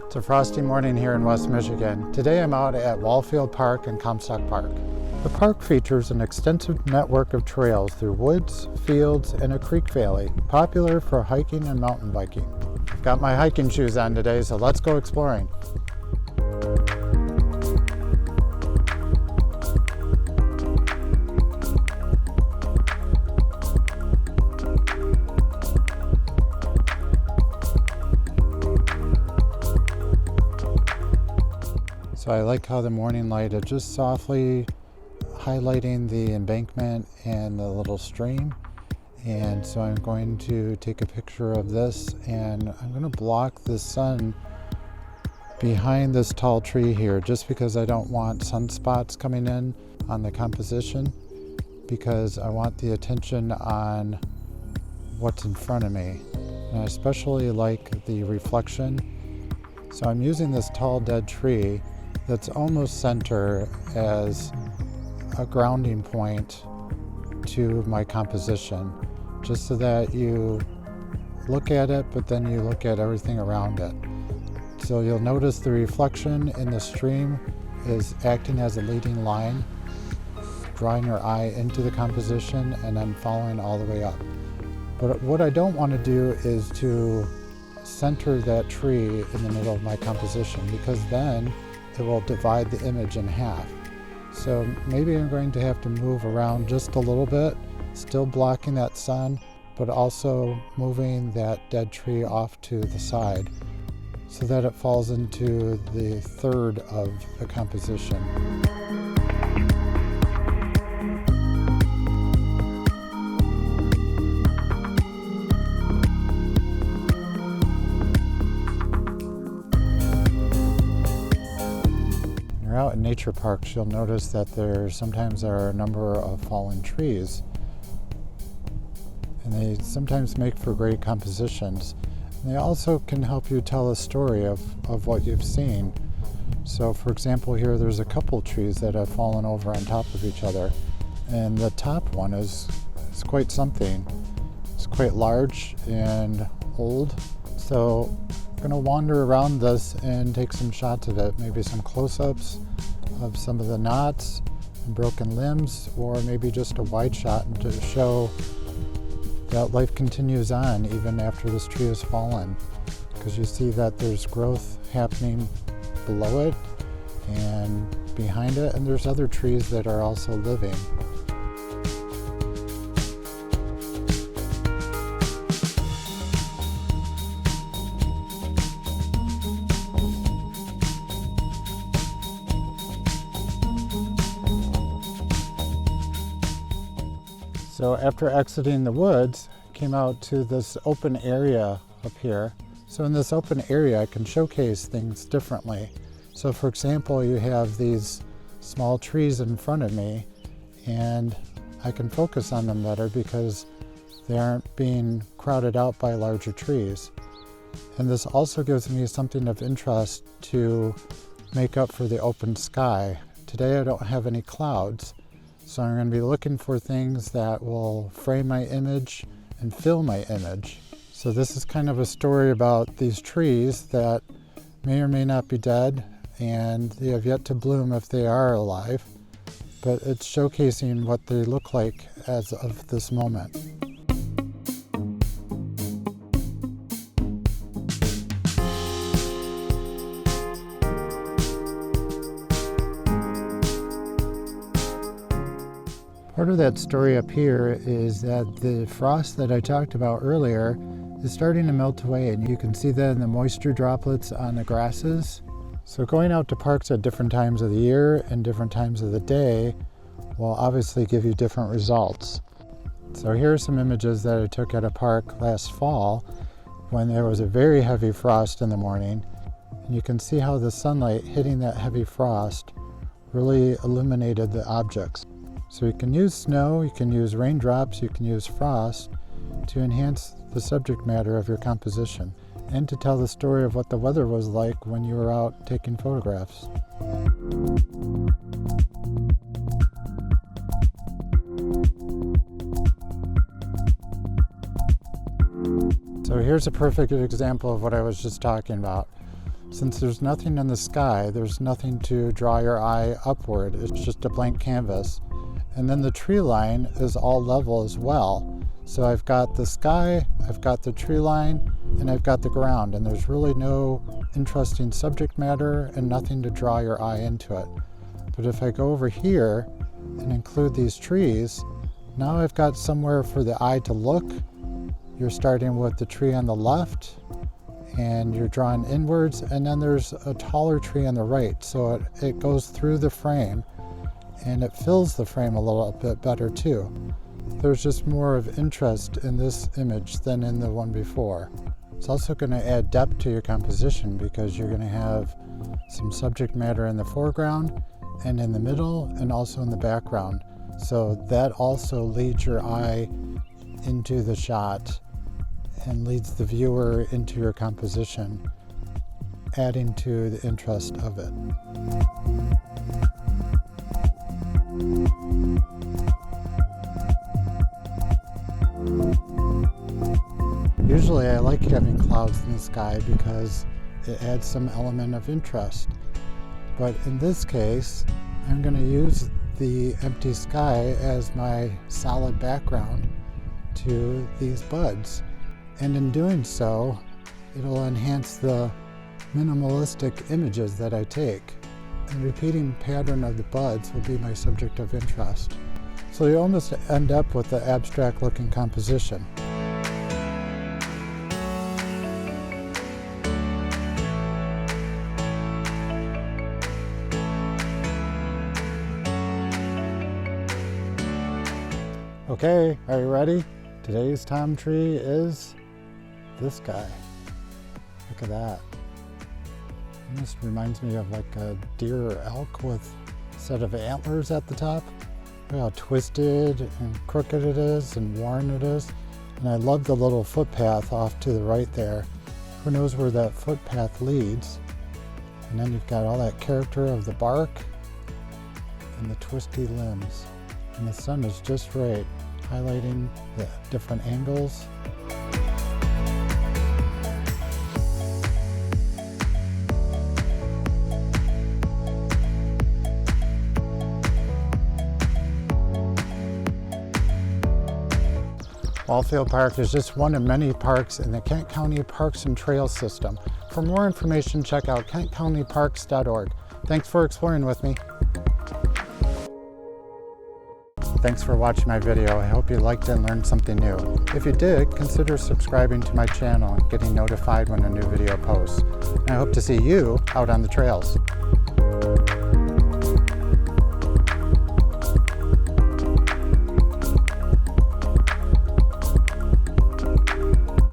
It's a frosty morning here in West Michigan. Today I'm out at Whalfield Park and Comstock Park. The park features an extensive network of trails through woods, fields, and a creek valley, popular for hiking and mountain biking. Got my hiking shoes on today, so let's go exploring. So I like how the morning light is just softly highlighting the embankment and the little stream. And so I'm going to take a picture of this, and I'm going to block the sun behind this tall tree here just because I don't want sunspots coming in on the composition, because I want the attention on what's in front of me. And I especially like the reflection. So I'm using this tall dead tree that's almost center as a grounding point to my composition, just so that you look at it, but then you look at everything around it. So you'll notice the reflection in the stream is acting as a leading line, drawing your eye into the composition and then following all the way up. But what I don't want to do is to center that tree in the middle of my composition, because then it will divide the image in half. So maybe I'm going to have to move around just a little bit, still blocking that sun, but also moving that dead tree off to the side so that it falls into the third of the composition. Out in nature parks, you'll notice that there sometimes are a number of fallen trees, and they sometimes make for great compositions. And they also can help you tell a story of what you've seen. So for example, here there's a couple trees that have fallen over on top of each other, and the top one is quite something. It's quite large and old. So I'm going to wander around this and take some shots of it, maybe some close-ups of some of the knots and broken limbs, or maybe just a wide shot to show that life continues on even after this tree has fallen, because you see that there's growth happening below it and behind it, and there's other trees that are also living. So after exiting the woods, I came out to this open area up here. So in this open area, I can showcase things differently. So for example, you have these small trees in front of me, and I can focus on them better because they aren't being crowded out by larger trees. And this also gives me something of interest to make up for the open sky. Today I don't have any clouds, so I'm going to be looking for things that will frame my image and fill my image. So this is kind of a story about these trees that may or may not be dead, and they have yet to bloom if they are alive, but it's showcasing what they look like as of this moment. Part of that story up here is that the frost that I talked about earlier is starting to melt away, and you can see that in the moisture droplets on the grasses. So going out to parks at different times of the year and different times of the day will obviously give you different results. So here are some images that I took at a park last fall when there was a very heavy frost in the morning. And you can see how the sunlight hitting that heavy frost really illuminated the objects. So you can use snow, you can use raindrops, you can use frost to enhance the subject matter of your composition and to tell the story of what the weather was like when you were out taking photographs. So here's a perfect example of what I was just talking about. Since there's nothing in the sky, there's nothing to draw your eye upward. It's just a blank canvas. And then the tree line is all level as well. So I've got the sky, I've got the tree line, and I've got the ground. And there's really no interesting subject matter and nothing to draw your eye into it. But if I go over here and include these trees, now I've got somewhere for the eye to look. You're starting with the tree on the left, and you're drawing inwards, and then there's a taller tree on the right. So it goes through the frame, and it fills the frame a little bit better too. There's just more of interest in this image than in the one before. It's also going to add depth to your composition because you're going to have some subject matter in the foreground and in the middle and also in the background. So that also leads your eye into the shot and leads the viewer into your composition, adding to the interest of it. Usually I like having clouds in the sky because it adds some element of interest. But in this case, I'm going to use the empty sky as my solid background to these buds. And in doing so, it'll enhance the minimalistic images that I take. The repeating pattern of the buds will be my subject of interest. So you almost end up with the abstract looking composition. Okay, are you ready? Today's Tom tree is this guy. Look at that. This reminds me of like a deer or elk with a set of antlers at the top. Look how twisted and crooked it is and worn it is. And I love the little footpath off to the right there. Who knows where that footpath leads? And then you've got all that character of the bark and the twisty limbs. And the sun is just right, highlighting the different angles. Whalfield Park is just one of many parks in the Kent County Parks and Trails system. For more information, check out kentcountyparks.org. Thanks for exploring with me. Thanks for watching my video. I hope you liked it and learned something new. If you did, consider subscribing to my channel and getting notified when a new video posts. And I hope to see you out on the trails.